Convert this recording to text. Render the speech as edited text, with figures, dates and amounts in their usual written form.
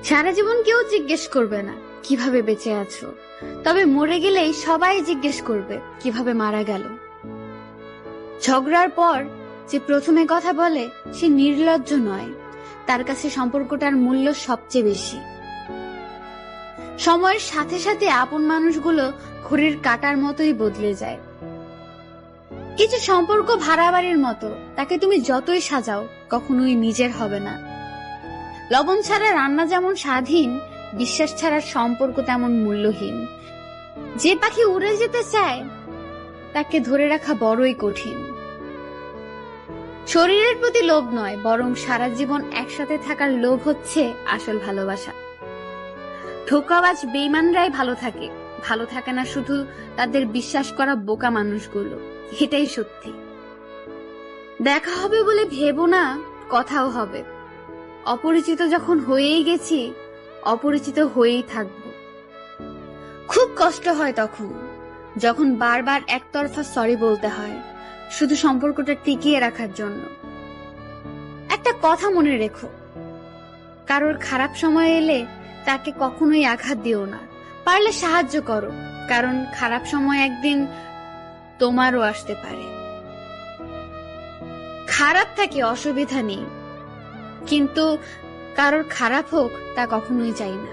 সারা জীবন কেউ জিজ্ঞেস করবে না কিভাবে বেঁচে আছো, তবে মরে গেলেই সবাই জিজ্ঞেস করবে কিভাবে মারা গেল। ঝগড়ার পর যে প্রথমে কথা বলে সে নির্লজ্জ নয়, তার কাছে সম্পর্কটার মূল্য সবচেয়ে বেশি। সময়ের সাথে সাথে আপন মানুষগুলো ঘড়ির কাঁটার মতোই বদলে যায়। কিছু সম্পর্ক ভাড়া বাড়ির মতো, তাকে তুমি যতই সাজাও কখনোই নিজের হবে না। লবণ ছাড়া রান্না যেমন স্বাধীন, বিশ্বাস ছাড়া সম্পর্ক তেমন মূল্যহীন। যে পাখি উড়ে যেতে চায় তাকে ধরে রাখা বড়ই কঠিন। শরীরের প্রতি লোভ নয়, বরং সারা জীবন একসাথে থাকার লোভ হচ্ছে আসল ভালোবাসা। ধোঁকাবাজ বেঈমানরাই ভালো থাকে না শুধু তাদের বিশ্বাস করা বোকা মানুষগুলো। এটাই সত্যি। দেখা হবে বলে ভেবো না, কথাও হবে। অপরিচিত যখন হয়েই গেছি, অপরিচিত হয়েই থাকবো। খুব কষ্ট হয় তখন, যখন বারবার একতরফা সরি বলতে হয় শুধু সম্পর্কটা টিকিয়ে রাখার জন্য। একটা কথা মনে রেখো, কারোর খারাপ সময় এলে তাকে কখনোই আঘাত দিও না। পারলে সাহায্য করো, কারণ খারাপ সময় একদিন তোমারও আসতে পারে। খারাপ থাকে, অসুবিধা নেই, কিন্তু কারোর খারাপ হোক তা কখনোই চাই না।